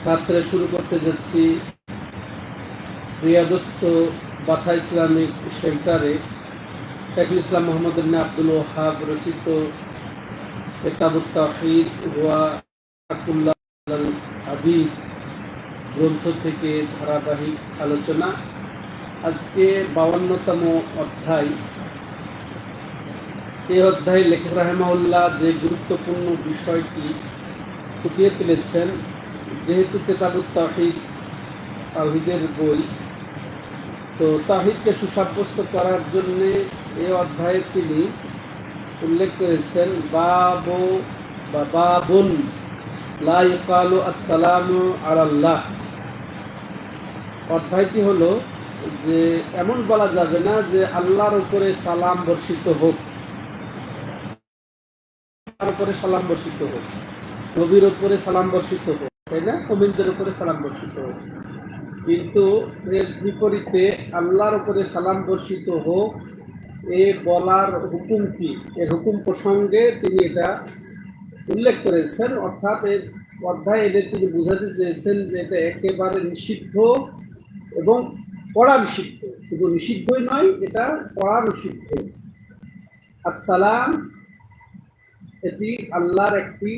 রাত্রে শুরু করতে যাচ্ছি রিয়াদস্থ বাথা ইসলামিক সেন্টারে শাইখুল ইসলাম মোহাম্মদ ইবনে আব্দুল ওয়াহাব রচিত কিতাবুত তাওহীদ ওয়া আকুল্লাহ আল হাবিব গ্রন্থ থেকে ধারাবাহিক আলোচনা। আজকে 52তম অধ্যায়। এই অধ্যায়ে লেখক রাহিমাহুল্লাহ যে গুরুত্বপূর্ণ বিষয়টি ফুটিয়ে তুলেছেন, যেহেতু কিতাবুত তাওহীদ তাওহীদের বই, তো তাওহীদকে সুসাব্যস্ত করার জন্য এই অধ্যায়ে তিনি উল্লেখ করেছেন বাবুন লা ইউকালু আসসালামু আলাল্লাহ। অধ্যায়টি হলো যে এমন বলা যাবে না যে আল্লাহর উপরে সালাম বর্ষিত হোক, তার উপরে সালাম বর্ষিত হোক, নবীর উপরে সালাম বর্ষিত হোক, তাই না, মুমিনদের উপরে সালাম বর্ষিত হোক। কিন্তু এর বিপরীতে আল্লাহর উপরে সালাম বর্ষিত হোক এ বলার হুকুম কি, এর হুকুম প্রসঙ্গে তিনি এটা উল্লেখ করেছেন। অর্থাৎ এর অধ্যায় এদের তিনি বোঝাতে চেয়েছেন যে এটা একেবারে নিষিদ্ধ এবং পড়া নিষিদ্ধ, শুধু নিষিদ্ধই নয়, এটা পড়া নিষিদ্ধ। আসসালাম এটি আল্লাহর একটি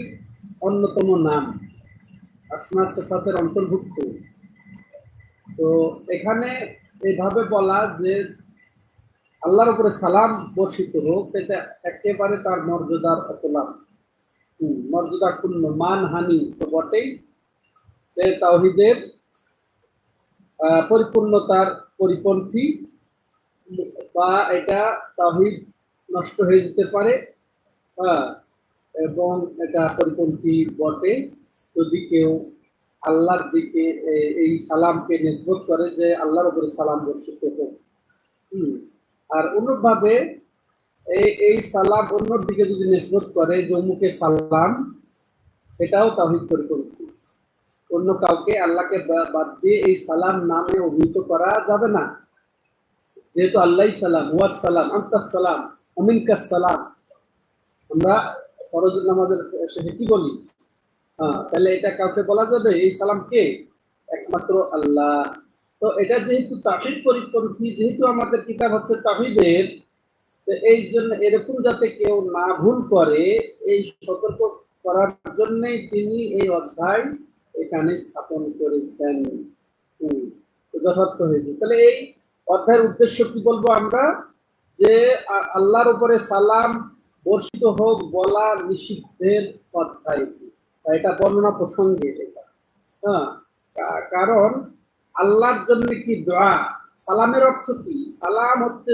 অন্যতম নাম, আসমা সিফাতের অন্তর্ভুক্ত। তো এখানে এইভাবে বলা যে আল্লাহর উপরে সালাম বর্ষিত হোক, এটা একেবারে তার মর্যাদার অতলাম, মর্যাদা ক্ষুণ্ণ, মানহানি তো বটেই। তাওহীদের পরিপূর্ণতার পরিপন্থী, বা এটা তাওহীদ নষ্ট হয়ে যেতে পারে, এবং এটা পরিপন্থী বটে যদি কেউ আল্লাহর দিকে এই সালামকে নিসবত করে যে আল্লাহর উপরে সালাম বর্ষিত হোক। আর অনুরূপভাবে এই সালাম অন্যর দিকে যদি নিসবত করে যে অমুকে সালাম, এটাও তাওহীদ পরিপন্থী। অন্য কাউকে আল্লাহকে বাদ দিয়ে এই সালাম নামে অভিহিত করা যাবে না, যেহেতু আল্লাহই সালাম, ওয়াস সালাম, আনতাস সালাম, আমিনকাস সালাম। আমরা ফরজ নামাজের শেষে কি বলি? তাহলে এটা কাউকে বলা যাবে এই সালাম কে? একমাত্র আল্লাহ। তো এটা যেহেতু তাওহীদ পরিপন্থী, যেহেতু আমাদের কিতাব হচ্ছে তাওহীদের, এই জন্য এরকম যাতে কেউ না ভুল করে এই সতর্ক করার জন্যই তিনি এই অধ্যায় এখানে স্থাপন করেছেন। যথার্থ হয়েছে। তাহলে এই অধ্যায়ের উদ্দেশ্য কি বলবো আমরা? যে আল্লাহর উপরে সালাম বর্ষিত হোক বলা নিষিদ্ধের অধ্যায়, এটা বর্ণনা প্রসঙ্গে এটা। কারণ আল্লাহর জন্য কি দোয়া, সালামের অর্থ কি? সালাম হচ্ছে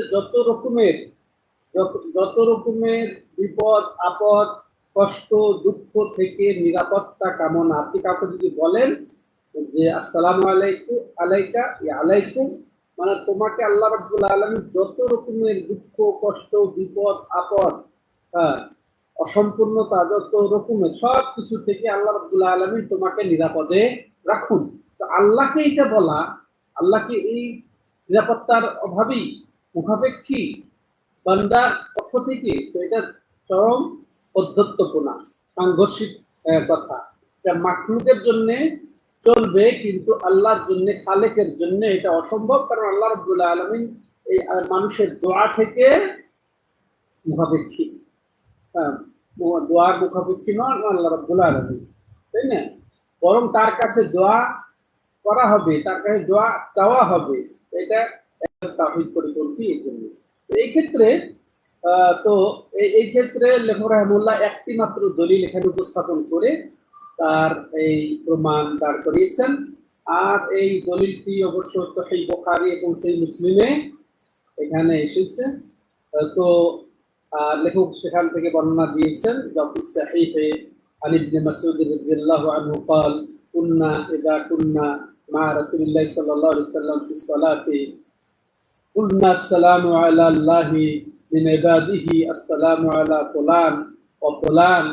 যত রকমের বিপদ আপদ, কষ্ট দুঃখ থেকে নিরাপত্তা কামনা। আপনি কাউকে যদি বলেন যে আসসালামু আলাইকুম, আলাইকা, আলাইকুম, মানে তোমাকে আল্লাহ রাব্বুল আলামিন যত রকমের দুঃখ কষ্ট বিপদ আপদ, অসম্পূর্ণতা, যত রকমের সব কিছু থেকে আল্লাহ রাব্বুল আলামিন তোমাকে নিরাপদে রাখুন। তো আল্লাহকে এটা বলা, আল্লাহকে এই নিরাপত্তার অভাবী মুখাপেক্ষী বান্দার পক্ষ থেকে, তো এটা চরম অধ্যত্বপনা, সাংঘর্ষিক কথা। এটা মাখলুকের জন্য চলবে, কিন্তু আল্লাহর জন্য, খালেকের জন্য এটা অসম্ভব। কারণ আল্লাহ রাব্বুল আলামিন এই মানুষের দোয়া থেকে মুখাপেক্ষী, দোয়ার মুখাপেক্ষী নন আল্লাহ রাব্বুল আলামিন, তাই না? বরং তার কাছে দোয়া করা হবে, তার কাছে দোয়া চাওয়া হবে। এটা তাওহীদ পরিপন্থী। এই জন্য এই ক্ষেত্রে এই ক্ষেত্রে লেখক রাহিমাহুল্লাহ একটি মাত্র দলিল এখানে উপস্থাপন করে তার এই প্রমাণ দাঁড় করিয়েছেন। আর এই দলিলটি অবশ্য সহিহ বুখারী এবং সহিহ মুসলিমে এখানে এসেছে। তো লেখক সেখান থেকে বর্ণনা দিয়েছেন, জাফিস সাহিহে আন ইবনে মাসউদ রাদিয়াল্লাহু আনহু قال كنا اذا كنا مع رسول الله صلى الله عليه وسلم في الصلاه قلنا السلام على الله من عباده السلام على فلان وفلان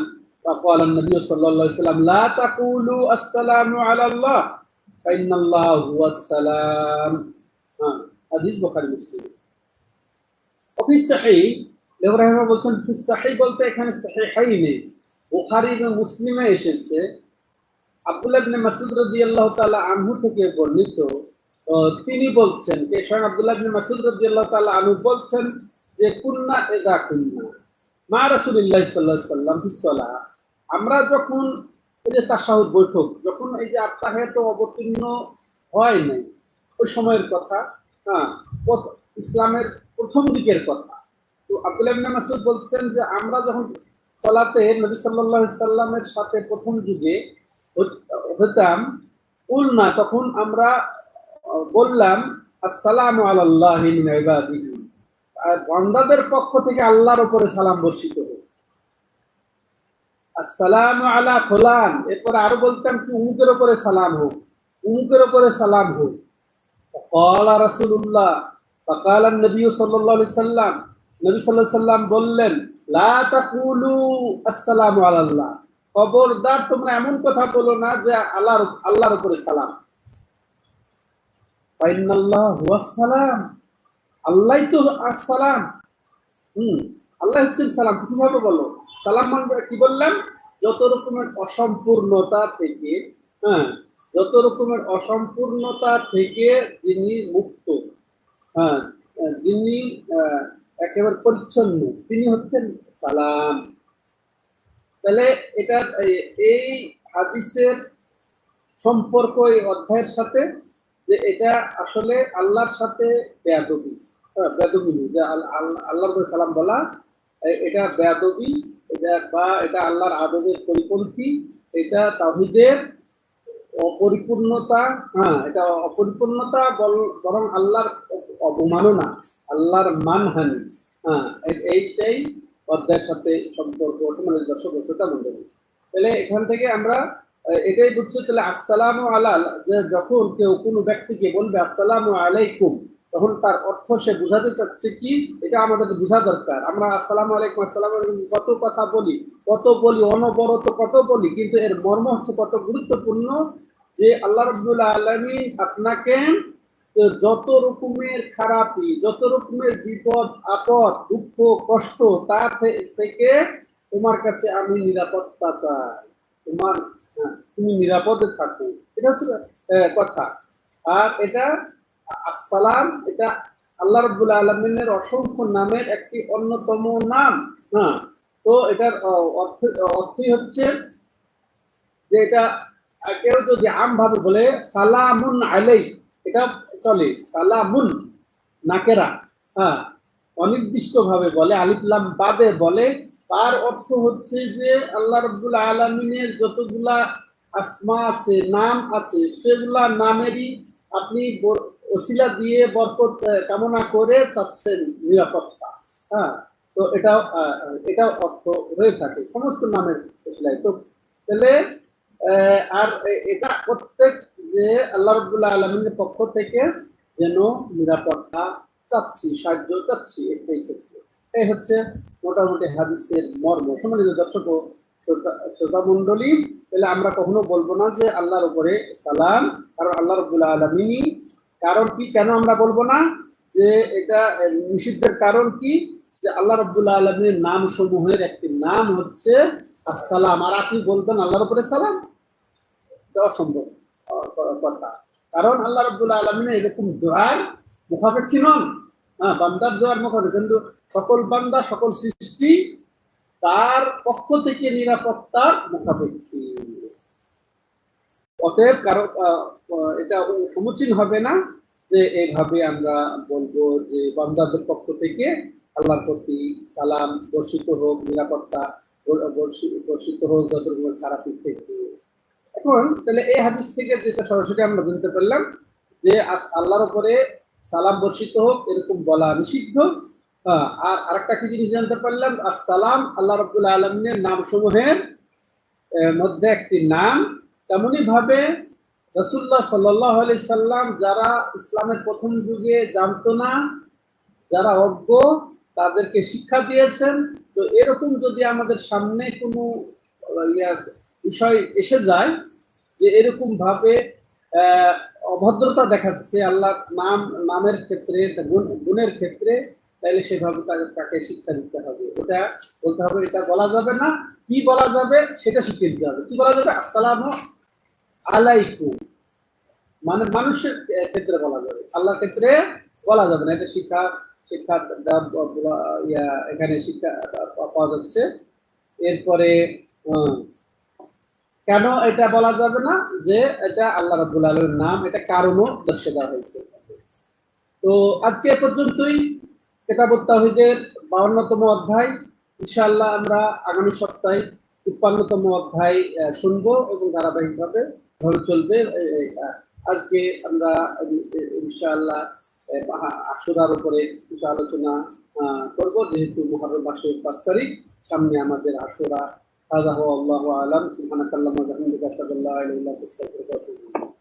فقال النبي صلى الله عليه وسلم لا تقولوا السلام على الله فإن الله هو السلام। হাদিস বুখারী মুসলিম। অফিস সাহিহ, লেখক রাহিমাহুল্লাহ বলছেন ফিস সাহিহ বলতে এখানে সাহিহাইনে বুখারী এবং মুসলিমে এসেছে আব্দুল্লাহ ইবনে মাসউদ রাদিয়াল্লাহু তাআলা আনহু থেকে বর্ণিত, তিনি বলছেন যে স্বয়ং আব্দুল্লাহ ইবনে মাসউদ রাদিয়াল্লাহু তাআলা আনহু বলছেন যে কুন্না ইযা কুন্না মা রাসূলিল্লাহ সাল্লাল্লাহু আলাইহি ওয়াসাল্লাম ফিস সালাহ, আমরা যখন এই যে তাশাহুদ বৈঠক, যখন এই যে আত্তাহিয়াত অবতীর্ণ হয় নাই ওই সময়ের কথা, হ্যাঁ, ইসলামের প্রথম দিকের কথা। তো আব্দুল্লাহ ইবনে মাসউদ বলছেন যে আমরা যখন সালাতে নবী সাল্লাল্লাহু আলাইহি সাল্লামের সাথে প্রথম যুগে হতাম, কুলনা, তখন আমরা বললাম আসসালামু আলাল্লাহি মিন ইবাদিহি, আর বান্দাদের পক্ষ থেকে আল্লাহর উপরে সালাম বর্ষিত হোক। আসসালামু আলা ফুলান, এরপরে আরো বলতাম কি উমুকের উপরে সালাম হোক, উমুকের উপরে সালাম হোক। ক্বালা রাসূলুল্লাহ, ফাকালা নবী সাল্লাল্লাহু আলাইহি সাল্লাম, নবী সাল্লাল্লাহু আলাইহি সাল্লাম বললেন, লা তাকুলু আসসালামু আলাল্লাহ, খবরদার তোমরা এমন কথা বলো না যে আল্লাহর উপরে সালাম। ফাইনাল্লাহ হুয়াস সালাম, আল্লাহই তো আসসালাম। আল্লাহ হচ্ছেন সালাম। কিভাবে বলো সালাম মানে কি বললাম? যত রকমের অসম্পূর্ণতা থেকে, হ্যাঁ, যত রকমের অসম্পূর্ণতা থেকে যিনি মুক্ত, হ্যাঁ, যিনি একেবারে পরিচ্ছন্ন, তিনি হচ্ছেন সালাম। তাহলে এটা এই হাদিসের সম্পর্ক এই অধ্যায়ের সাথে, যে এটা আসলে আল্লাহর সাথে বেয়াদবি, বেয়াদবি যে আল্লাহর সালাম বলা, এটা বেয়াদবি, এটা আল্লাহর আদবের পরিপন্থী, এটা তাওহীদের অপরিপূর্ণতা, হ্যাঁ, এটা অপরিপূর্ণতা, বরং আল্লাহর অবমাননা, আল্লাহর মানহানি, হ্যাঁ, এইটাই অধ্যায়ের সাথে সম্পর্ক। মানে দর্শক শ্রোতা মণ্ডলী, তাহলে এখান থেকে আমরা এটাই বুঝছি, তাহলে আসসালামু আলা, যে যখন কেউ কোনো ব্যক্তিকে বলবে আসসালামু আলাইকুম, তখন তার অর্থ সে বুঝাতে চাচ্ছে কি, এটা আমাদের বোঝা দরকার। আমরা আসসালামু আলাইকুম, আসসালামু আলাইকুম কত কথা বলি, অনবরত কত বলি, কিন্তু এর মর্ম হচ্ছে কত গুরুত্বপূর্ণ, যে আল্লাহ রাব্বুল আলামিন আপনাকে যত রকমের খারাপি, যত রকমের বিপদ আপদ, দুঃখ কষ্ট, তার থেকে তোমার কাছে আমি নিরাপত্তা চাই, তুমি নিরাপদে থাকো, এটা হচ্ছে কথা। আর এটা আসসালাম, এটা আল্লাহ রাব্বুল আলামিনের অসংখ্য নামের একটি অন্যতম নাম। হ্যাঁ, তো এটার অর্থই হচ্ছে যে এটা কেউ যদি আমভাবে বলে সালামুন আলাইক, এটা চলে। সালামুন নাকেরা, হ্যাঁ, অনির্দিষ্ট ভাবে বলে, আলিফ লাম বাদে বলে, তার অর্থ হচ্ছে যে আল্লাহ রাব্বুল আলামিনের যতগুলা আসমা আছে, নাম আছে, সেগুলা নামেরই আপনি ওসিলা দিয়ে বরকত কামনা করে চাচ্ছেন নিরাপত্তা। হ্যাঁ, তো এটা অর্থ হয়ে থাকে সমস্ত নামের ওসিলায়। তো তাহলে আর এটা প্রত্যেক যে আল্লাহ রাব্বুল আলামিনের পক্ষ থেকে যেন নিরাপত্তা চাচ্ছি, সাহায্য চাচ্ছি, এটাই ক্ষেত্রে। এই হচ্ছে মোটামুটি হাদিসের মর্ম। সম্মানিত দর্শক ও শ্রোতা মণ্ডলী, তাহলে আমরা কখনো বলবো না যে আল্লাহর উপরে সালাম, কারণ আল্লাহ রাব্বুল আলামিন, কারণ কি, কেন আমরা বলবো না যে এটা নিষিদ্ধের কারণ কি, যে আল্লাহ রাব্বুল আলামিনের নাম সমূহের একটি নাম হচ্ছে আসসালাম, আর আপনি বলবেন আল্লাহর উপরে সালাম, এটা অসম্ভব কথা। কারণ আল্লাহ রাব্বুল আলামিন এরকম দোয়ার মুখাপেক্ষী নন। হ্যাঁ, বান্দার দোয়ার মুখাপেক্ষী, কিন্তু সকল বান্দা, সকল সৃষ্টি তার পক্ষ থেকে নিরাপত্তার মুখাপেক্ষী। অতএব কারো এটা সমীচীন হবে না যে এইভাবে আমরা বলবো যে বান্দাদের পক্ষ থেকে আল্লাহর প্রতি সালাম বর্ষিত হোক, নিরাপত্তা বর্ষিত হোক যত রকমের খারাপ থেকে। এখন তাহলে এই হাদিস থেকে যেটা সরাসরি আমরা জানতে পারলাম যে আল্লাহর উপরে সালাম বর্ষিত হোক এরকম বলা নিষিদ্ধ। আর আরেকটা কি জিনিস জানতে পারলাম, আসসালাম আল্লাহ রাব্বুল আলামিনের নাম সমূহের মধ্যে একটি নাম। তেমনি ভাবে রাসূলুল্লাহ সাল্লাল্লাহু আলাইহি সাল্লাম যারা ইসলামের প্রথম যুগে জানতো না, যারা অজ্ঞ, তাদেরকে শিক্ষা দিয়েছেন। তো এরকম যদি আমাদের সামনে কোনো বিষয় এসে যায় যে এরকম ভাবে অভদ্রতা দেখাচ্ছে আল্লাহ নামের ক্ষেত্রে, গুণের ক্ষেত্রে, তাহলে সেভাবে তাকে শিক্ষা দিতে হবে। ওটা বলতে হবে এটা বলা যাবে না, কি বলা যাবে সেটা শিখিয়ে দিতে হবে। কি বলা যাবে? আসসালামু আলাইকুম, মানে মানুষের ক্ষেত্রে বলা যাবে, আল্লাহর ক্ষেত্রে বলা যাবে না। এটা শিক্ষা শিক্ষা এখানে শিক্ষা পাওয়া যাচ্ছে। এরপরে কেন এটা বলা যাবে না যে এটা আল্লাহ রাব্বুল আলামিনের নাম, এটা কারণও দর্শে দেওয়া হয়েছে। তো আজকে এ পর্যন্তই কিতাবুত তাওহীদের 52তম অধ্যায়। ইনশাআল্লাহ আমরা আগামী সপ্তাহে 53তম অধ্যায় শুনবো এবং ধারাবাহিকভাবে ভাবে চলবে। আজকে আমরা ইনশাআল্লাহ আশুরার উপরে কিছু আলোচনা করব, যেহেতু মুহররম মাসের 5 তারিখ, সামনে আমাদের আশুরা। হাযা হুয়া আল্লাহু আ'লাম। সুবহানাকাল্লাহুম্মা ওয়া বিহামদিকা আশহাদু আল্লা ইলাহা ইল্লা আনতা আস্তাগফিরুকা ওয়া আতুবু ইলাইক।